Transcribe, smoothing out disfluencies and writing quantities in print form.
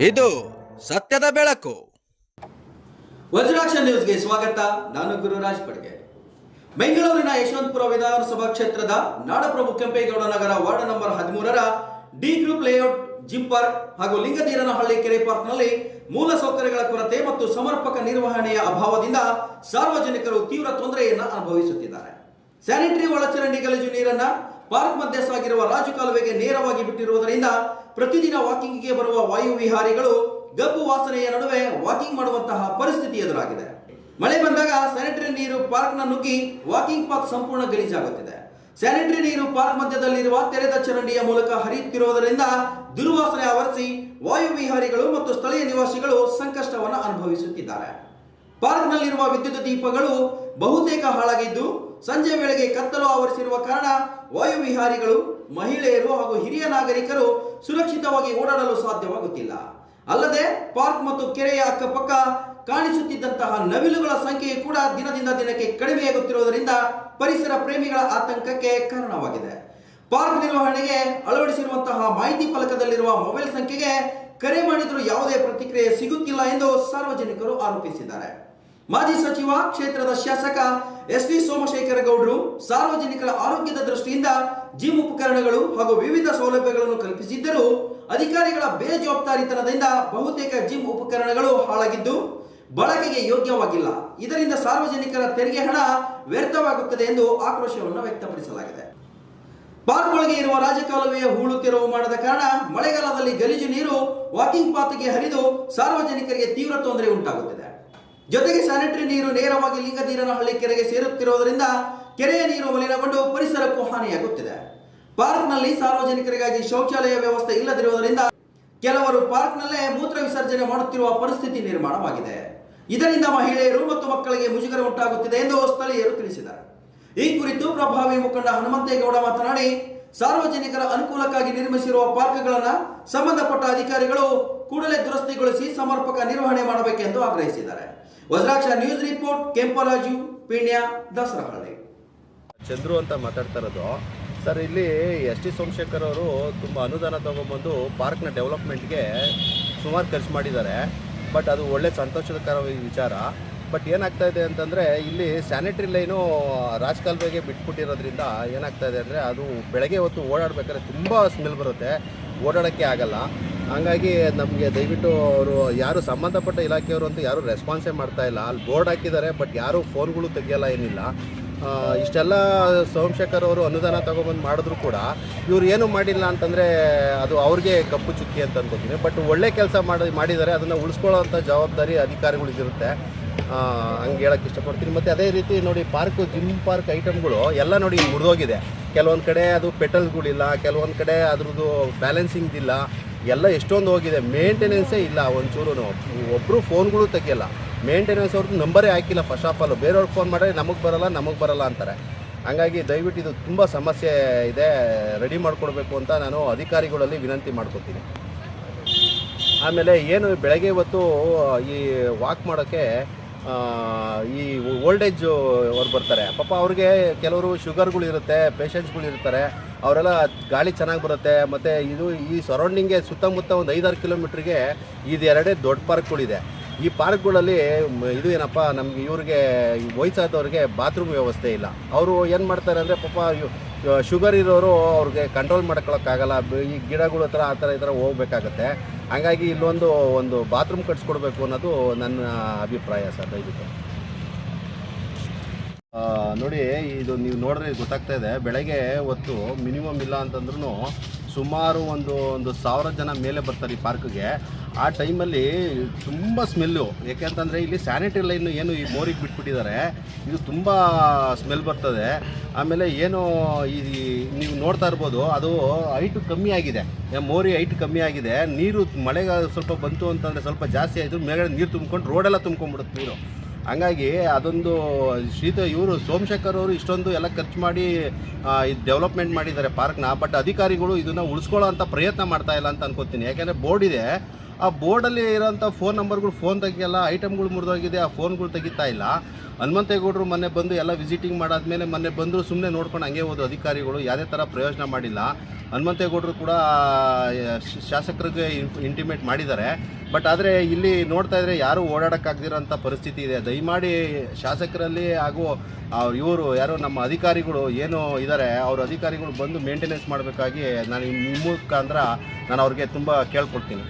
ಇದು ಸತ್ಯದ ಬೆಳಕು. ವಜ್ರಾಕ್ಷ ನ್ಯೂಸ್ಗೆ ಸ್ವಾಗತ. ನಾನು ಗುರುರಾಜ್ ಪಡ್ಗೆ. ಬೆಂಗಳೂರಿನ ಯಶವಂತಪುರ ವಿಧಾನಸಭಾ ಕ್ಷೇತ್ರದ ನಾಡಪ್ರಭು ಕೆಂಪೇಗೌಡ ನಗರ ವಾರ್ಡ್ ನಂಬರ್ 13ರ D group layout gym park ಹಾಗೂ ಲಿಂಗದೀರನಹಳ್ಳಿ ಕೆರೆ ಪಾರ್ಕ್ನಲ್ಲಿ ಮೂಲ ಸೌಕರ್ಯಗಳ ಕೊರತೆ ಮತ್ತು ಸಮರ್ಪಕ ನಿರ್ವಹಣೆಯ ಅಭಾವದಿಂದ ಸಾರ್ವಜನಿಕರು ತೀವ್ರ ತೊಂದರೆಯನ್ನು ಅನುಭವಿಸುತ್ತಿದ್ದಾರೆ. ಸ್ಯಾನಿಟರಿ ಒಳಚರಂಡಿ ಗಲೀಜು ನೀರನ್ನ ಪಾರ್ಕ್ ಮಧ್ಯೆ ಸಾಗಿರುವ ರಾಜಕಾಲುವೆಗೆ ನೇರವಾಗಿ ಬಿಟ್ಟಿರುವುದರಿಂದ ಪ್ರತಿದಿನ ವಾಕಿಂಗ್ಗೆ ಬರುವ ವಾಯು ವಿಹಾರಿಗಳು ಗಬ್ಬು ವಾಸನೆಯ ನಡುವೆ ವಾಕಿಂಗ್ ಮಾಡುವಂತಹ ಪರಿಸ್ಥಿತಿ ಎದುರಾಗಿದೆ. ಮಳೆ ಬಂದಾಗ ಸ್ಯಾನಿಟರಿ ನೀರು ಪಾರ್ಕ್ನ ನುಗ್ಗಿ ವಾಕಿಂಗ್ ಪಾತ್ ಸಂಪೂರ್ಣ ಗಲೀಜಾಗುತ್ತಿದೆ. ಸ್ಯಾನಿಟರಿ ನೀರು ಪಾರ್ಕ್ ಮಧ್ಯದಲ್ಲಿರುವ ತೆರೆದ ಚರಂಡಿಯ ಮೂಲಕ ಹರಿಯುತ್ತಿರುವುದರಿಂದ ದುರ್ವಾಸನೆ ಆವರಿಸಿ ವಾಯು ವಿಹಾರಿಗಳು ಮತ್ತು ಸ್ಥಳೀಯ ನಿವಾಸಿಗಳು ಸಂಕಷ್ಟವನ್ನು ಅನುಭವಿಸುತ್ತಿದ್ದಾರೆ. ಪಾರ್ಕ್ನಲ್ಲಿರುವ ವಿದ್ಯುತ್ ದೀಪಗಳು ಬಹುತೇಕ ಹಾಳಾಗಿದ್ದು ಸಂಜೆ ವೇಳೆಗೆ ಕತ್ತಲು ಆವರಿಸಿರುವ ಕಾರಣ ವಾಯು ವಿಹಾರಿಗಳು, ಮಹಿಳೆಯರು ಹಾಗೂ ಹಿರಿಯ ನಾಗರಿಕರು ಸುರಕ್ಷಿತವಾಗಿ ಓಡಾಡಲು ಸಾಧ್ಯವಾಗುತ್ತಿಲ್ಲ. ಅಲ್ಲದೆ ಪಾರ್ಕ್ ಮತ್ತು ಕೆರೆಯ ಅಕ್ಕಪಕ್ಕ ಕಾಣಿಸುತ್ತಿದ್ದಂತಹ ನವಿಲುಗಳ ಸಂಖ್ಯೆಯು ಕೂಡ ದಿನದಿಂದ ದಿನಕ್ಕೆ ಕಡಿಮೆಯಾಗುತ್ತಿರುವುದರಿಂದ ಪರಿಸರ ಪ್ರೇಮಿಗಳ ಆತಂಕಕ್ಕೆ ಕಾರಣವಾಗಿದೆ. ಪಾರ್ಕ್ ನಿರ್ವಹಣೆಗೆ ಅಳವಡಿಸಿರುವಂತಹ ಮಾಹಿತಿ ಫಲಕದಲ್ಲಿರುವ ಮೊಬೈಲ್ ಸಂಖ್ಯೆಗೆ ಕರೆ ಮಾಡಿದರೂ ಯಾವುದೇ ಪ್ರತಿಕ್ರಿಯೆ ಸಿಗುತ್ತಿಲ್ಲ ಎಂದು ಸಾರ್ವಜನಿಕರು ಆರೋಪಿಸಿದ್ದಾರೆ. ಮಾಜಿ ಸಚಿವ, ಕ್ಷೇತ್ರದ ಶಾಸಕ ಎಸ್.ವಿ. ಸೋಮಶೇಖರ ಗೌಡರು ಸಾರ್ವಜನಿಕರ ಆರೋಗ್ಯದ ದೃಷ್ಟಿಯಿಂದ ಜಿಮ್ ಉಪಕರಣಗಳು ಹಾಗೂ ವಿವಿಧ ಸೌಲಭ್ಯಗಳನ್ನು ಕಲ್ಪಿಸಿದ್ದರೂ ಅಧಿಕಾರಿಗಳ ಬೇಜವಾಬ್ದಾರಿತನದಿಂದ ಬಹುತೇಕ ಜಿಮ್ ಉಪಕರಣಗಳು ಹಾಳಾಗಿದ್ದು ಬಳಕೆಗೆ ಯೋಗ್ಯವಾಗಿಲ್ಲ. ಇದರಿಂದ ಸಾರ್ವಜನಿಕರ ತೆರಿಗೆ ಹಣ ವ್ಯರ್ಥವಾಗುತ್ತದೆ ಎಂದು ಆಕ್ರೋಶವನ್ನು ವ್ಯಕ್ತಪಡಿಸಲಾಗಿದೆ. ಪಾರ್ಕ್ ಒಳಗೆ ಇರುವ ರಾಜಕಾಲುವೆಯ ಹೂಳು ತೆರವು ಮಾಡದ ಕಾರಣ ಮಳೆಗಾಲದಲ್ಲಿ ಗಲೀಜು ನೀರು ವಾಕಿಂಗ್ ಪಾತ್ಗೆ ಹರಿದು ಸಾರ್ವಜನಿಕರಿಗೆ ತೀವ್ರ ತೊಂದರೆ ಉಂಟಾಗುತ್ತಿದೆ. ಜೊತೆಗೆ ಸ್ಯಾನಿಟರಿ ನೀರು ನೇರವಾಗಿ ಲಿಂಗದೀರನಹಳ್ಳಿ ಕೆರೆಗೆ ಸೇರುತ್ತಿರುವುದರಿಂದ ಕೆರೆಯ ನೀರು ಮಲಿನಗೊಂಡು ಪರಿಸರಕ್ಕೂ ಹಾನಿಯಾಗುತ್ತಿದೆ. ಪಾರ್ಕ್ನಲ್ಲಿ ಸಾರ್ವಜನಿಕರಿಗಾಗಿ ಶೌಚಾಲಯ ವ್ಯವಸ್ಥೆ ಇಲ್ಲದಿರುವುದರಿಂದ ಕೆಲವರು ಪಾರ್ಕ್ನಲ್ಲೇ ಮೂತ್ರ ವಿಸರ್ಜನೆ ಮಾಡುತ್ತಿರುವ ಪರಿಸ್ಥಿತಿ ನಿರ್ಮಾಣವಾಗಿದೆ. ಇದರಿಂದ ಮಹಿಳೆಯರು ಮತ್ತು ಮಕ್ಕಳಿಗೆ ಮುಜುಗರ ಉಂಟಾಗುತ್ತಿದೆ ಎಂದು ಸ್ಥಳೀಯರು ತಿಳಿಸಿದ್ದಾರೆ. ಈ ಕುರಿತು ಪ್ರಭಾವಿ ಮುಖಂಡ ಹನುಮಂತೇಗೌಡ ಮಾತನಾಡಿ, ಸಾರ್ವಜನಿಕರ ಅನುಕೂಲಕ್ಕಾಗಿ ನಿರ್ಮಿಸಿರುವ ಪಾರ್ಕ್ಗಳನ್ನು ಸಂಬಂಧಪಟ್ಟ ಅಧಿಕಾರಿಗಳು ಕೂಡಲೇ ದುರಸ್ತಿಗೊಳಿಸಿ ಸಮರ್ಪಕ ನಿರ್ವಹಣೆ ಮಾಡಬೇಕೆಂದು ಆಗ್ರಹಿಸಿದ್ದಾರೆ. Vajraksha news report, Kemparaju, Peenya, ದಸರಹಳ್ಳಿ. ಚಂದ್ರು ಅಂತ ಮಾತಾಡ್ತಾ ಇರೋದು ಸರ್. ಇಲ್ಲಿ ಎಸ್.ಟಿ. ಸೋಮಶೇಖರ್ ಅವರು ತುಂಬ ಅನುದಾನ ತೊಗೊಂಬಂದು ಪಾರ್ಕ್ನ ಡೆವಲಪ್ಮೆಂಟ್ಗೆ ಸುಮಾರು ಖರ್ಚು ಮಾಡಿದ್ದಾರೆ. ಬಟ್ ಅದು ಒಳ್ಳೆ ಸಂತೋಷಕರ ವಿಚಾರ. ಬಟ್ ಏನಾಗ್ತಾ ಇದೆ ಅಂತಂದರೆ ಇಲ್ಲಿ ಸ್ಯಾನಿಟರಿ ಲೈನು ರಾಜಕಾಲುವೆಗೆ ಬಿಟ್ಬಿಟ್ಟಿರೋದ್ರಿಂದ ಏನಾಗ್ತಾ ಇದೆ ಅಂದರೆ ಅದು ಬೆಳಗ್ಗೆ ಹೊತ್ತು ಓಡಾಡಬೇಕಾದ್ರೆ ತುಂಬ ಸ್ಮೆಲ್ ಬರುತ್ತೆ, ಓಡಾಡೋಕ್ಕೆ ಆಗಲ್ಲ. ಹಂಗಾಗಿ ನಮಗೆ ದಯವಿಟ್ಟು ಅವರು ಯಾರು ಸಂಬಂಧಪಟ್ಟ ಇಲಾಖೆಯವರು ಅಂತೂ ಯಾರೂ ರೆಸ್ಪಾನ್ಸೇ ಮಾಡ್ತಾಯಿಲ್ಲ. ಅಲ್ಲಿ ಬೋರ್ಡ್ ಹಾಕಿದ್ದಾರೆ, ಬಟ್ ಯಾರೂ ಫೋನ್ಗಳು ತೆಗಿಯಲ್ಲ, ಏನಿಲ್ಲ. ಇಷ್ಟೆಲ್ಲ ಸೋಮಶೇಖರ್ ಅವರು ಅನುದಾನ ತೊಗೊಬಂದು ಮಾಡಿದ್ರು ಕೂಡ ಇವ್ರು ಏನೂ ಮಾಡಿಲ್ಲ ಅಂತಂದರೆ ಅದು ಅವ್ರಿಗೆ ಕಪ್ಪು ಚುಕ್ಕಿ ಅಂತ ಅನ್ಕೋತೀನಿ. ಬಟ್ ಒಳ್ಳೆ ಕೆಲಸ ಮಾಡಿದ್ದಾರೆ. ಅದನ್ನು ಉಳಿಸ್ಕೊಳ್ಳೋ ಅಂಥ ಜವಾಬ್ದಾರಿ ಅಧಿಕಾರಿಗಳಿಗಿರುತ್ತೆ, ಹಂಗೆ ಹೇಳೋಕ್ಕೆ ಇಷ್ಟಪಡ್ತೀನಿ. ಮತ್ತು ಅದೇ ರೀತಿ ನೋಡಿ, ಜಿಮ್ ಪಾರ್ಕ್ ಐಟಮ್ಗಳು ಎಲ್ಲ ನೋಡಿ ಮುರಿದೋಗಿದೆ. ಕೆಲವೊಂದು ಕಡೆ ಅದು ಪೆಟಲ್ಗಳಿಲ್ಲ, ಕೆಲವೊಂದು ಕಡೆ ಅದ್ರದ್ದು ಬ್ಯಾಲೆನ್ಸಿಂಗ್ ಇಲ್ಲ, ಎಲ್ಲ ಎಷ್ಟೊಂದು ಹೋಗಿದೆ. ಮೇಂಟೆನೆನ್ಸೇ ಇಲ್ಲ ಒಂಚೂರು. ಒಬ್ಬರು ಫೋನ್ಗಳು ತೆಗಿಯಲ್ಲ, ಮೇಂಟೆನೆನ್ಸ್ ಅವ್ರದ್ದು ನಂಬರೇ ಹಾಕಿಲ್ಲ. ಫಸ್ಟ್ ಆಫ್ ಆಲ್ ಬೇರೆಯವ್ರಿಗೆ ಫೋನ್ ಮಾಡಿದ್ರೆ ನಮಗೆ ಬರಲ್ಲ ಅಂತಾರೆ. ಹಂಗಾಗಿ ದಯವಿಟ್ಟು ಇದು ತುಂಬ ಸಮಸ್ಯೆ ಇದೆ, ರೆಡಿ ಮಾಡಿಕೊಡ್ಬೇಕು ಅಂತ ನಾನು ಅಧಿಕಾರಿಗಳಲ್ಲಿ ವಿನಂತಿ ಮಾಡ್ಕೊತೀನಿ. ಆಮೇಲೆ ಏನು ಬೆಳಗ್ಗೆ ಹೊತ್ತು ಈ ವಾಕ್ ಮಾಡೋಕ್ಕೆ ಈ ಓಲ್ಡ್ ಏಜ್ ಅವ್ರು ಬರ್ತಾರೆ. ಪಾಪ ಅವ್ರಿಗೆ ಕೆಲವರು ಶುಗರ್ಗಳಿರುತ್ತೆ, ಪೇಷಂಟ್ಸ್ಗಳಿರ್ತಾರೆ, ಅವರೆಲ್ಲ ಗಾಳಿ ಚೆನ್ನಾಗಿ ಬರುತ್ತೆ. ಮತ್ತು ಈ ಸರೌಂಡಿಂಗ್ಗೆ ಸುತ್ತಮುತ್ತ ಒಂದು 5-6 ಕಿಲೋಮೀಟ್ರಿಗೆ ಇದೆರಡೇ ದೊಡ್ಡ ಪಾರ್ಕ್ಗಳಿದೆ. ಈ ಪಾರ್ಕ್ಗಳಲ್ಲಿ ಏನಪ್ಪ, ನಮಗೆ ಇವ್ರಿಗೆ ವಯಸ್ಸಾದವ್ರಿಗೆ ಬಾತ್ರೂಮ್ ವ್ಯವಸ್ಥೆ ಇಲ್ಲ. ಅವರು ಏನು ಮಾಡ್ತಾರೆ ಅಂದರೆ ಪಾಪ ಶುಗರ್ ಇರೋರು ಅವ್ರಿಗೆ ಕಂಟ್ರೋಲ್ ಮಾಡ್ಕೊಳಕ್ಕಾಗಲ್ಲ. ಈ ಗಿಡಗಳು ಆ ಥರ ಹೋಗ್ಬೇಕಾಗತ್ತೆ. ಹಾಗಾಗಿ ಒಂದು ಬಾತ್ರೂಮ್ ಕಟ್ಸ್ಕೊಡ್ಬೇಕು ಅನ್ನೋದು ನನ್ನ ಅಭಿಪ್ರಾಯ ಸರ್. ದಯವಿಟ್ಟು ನೋಡಿ, ಇದು ನೀವು ನೋಡಿದ್ರೆ ಗೊತ್ತಾಗ್ತಾ ಇದೆ. ಬೆಳಗ್ಗೆ ಹೊತ್ತು ಮಿನಿಮಮ್ ಇಲ್ಲ ಅಂತಂದ್ರೂ ಸುಮಾರು ಒಂದು 1000 ಜನ ಮೇಲೆ ಬರ್ತಾರೆ ಈ ಪಾರ್ಕ್ಗೆ. ಆ ಟೈಮಲ್ಲಿ ತುಂಬ ಸ್ಮೆಲ್ಲು. ಯಾಕೆಂತಂದರೆ ಇಲ್ಲಿ ಸ್ಯಾನಿಟರಿ ಲೈನು ಏನು ಈ ಮೋರಿಗೆ ಬಿಟ್ಬಿಟ್ಟಿದ್ದಾರೆ, ಇದು ತುಂಬ ಸ್ಮೆಲ್ ಬರ್ತದೆ. ಆಮೇಲೆ ಏನು ನೀವು ನೋಡ್ತಾ ಇರ್ಬೋದು, ಅದು ಹೈಟು ಕಮ್ಮಿ ಆಗಿದೆ, ಮೋರಿ ಹೈಟ್ ಕಮ್ಮಿ ಆಗಿದೆ. ನೀರು ಮಳೆಗಾಲ ಸ್ವಲ್ಪ ಬಂತು ಅಂತಂದರೆ ಸ್ವಲ್ಪ ಜಾಸ್ತಿ ಆಯಿತು, ಮೇಲ್ಗಡೆ ನೀರು ತುಂಬ್ಕೊಂಡು ರೋಡೆಲ್ಲ ತುಂಬ್ಕೊಂಡ್ಬಿಡುತ್ತೆ ನೀರು. ಹಂಗಾಗಿ ಅದೊಂದು ಇವರು ಸೋಮಶೇಖರ್ ಅವರು ಇಷ್ಟೊಂದು ಎಲ್ಲ ಖರ್ಚು ಮಾಡಿ ಇದು ಡೆವಲಪ್ಮೆಂಟ್ ಮಾಡಿದ್ದಾರೆ ಪಾರ್ಕ್ನ. ಬಟ್ ಅಧಿಕಾರಿಗಳು ಇದನ್ನು ಉಳಿಸ್ಕೊಳ್ಳೋ ಅಂಥ ಪ್ರಯತ್ನ ಮಾಡ್ತಾ ಇಲ್ಲ ಅಂತ ಅನ್ಕೋತೀನಿ. ಯಾಕೆಂದರೆ ಬೋರ್ಡ್ ಇದೆ, ಆ ಬೋರ್ಡಲ್ಲಿ ಇರೋಂಥ ಫೋನ್ ನಂಬರ್ಗಳು ಫೋನ್ ತೆಗಿಯಲ್ಲ, ಐಟಮ್ಗಳು ಮುರಿದೋಗಿದೆ, ಆ ಫೋನ್ಗಳು ತೆಗಿತಾ ಇಲ್ಲ. ಹನುಮಂತೇಗೌಡರು ಮೊನ್ನೆ ಬಂದು ಎಲ್ಲ ವಿಸಿಟಿಂಗ್ ಮಾಡಾದ್ಮೇಲೆ ಮೊನ್ನೆ ಬಂದು ಸುಮ್ಮನೆ ನೋಡ್ಕೊಂಡು ಹಂಗೆ ಹೋದ್ರು ಅಧಿಕಾರಿಗಳು, ಯಾವುದೇ ಥರ ಪ್ರಯೋಜನ ಮಾಡಿಲ್ಲ. ಹನುಮಂತೇಗೌಡರು ಕೂಡ ಶಾಸಕರಿಗೆ ಇಂಟಿಮೇಟ್ ಮಾಡಿದ್ದಾರೆ. ಬಟ್ ಆದರೆ ಇಲ್ಲಿ ನೋಡ್ತಾ ಇದ್ರೆ ಯಾರೂ ಓಡಾಡೋಕ್ಕಾಗದಿರೋಂಥ ಪರಿಸ್ಥಿತಿ ಇದೆ. ದಯಮಾಡಿ ಶಾಸಕರಲ್ಲಿ ಹಾಗೂ ಇವರು ಯಾರು ನಮ್ಮ ಅಧಿಕಾರಿಗಳು ಏನು ಇದ್ದಾರೆ ಅವ್ರ ಅಧಿಕಾರಿಗಳು ಬಂದು ಮೇಂಟೆನೆನ್ಸ್ ಮಾಡಬೇಕಾಗಿ ನಾನು ನಿಮ್ಮ ಮುಖಾಂತರ ನಾನು ಅವ್ರಿಗೆ ತುಂಬ ಕೇಳ್ಕೊಳ್ತೀನಿ.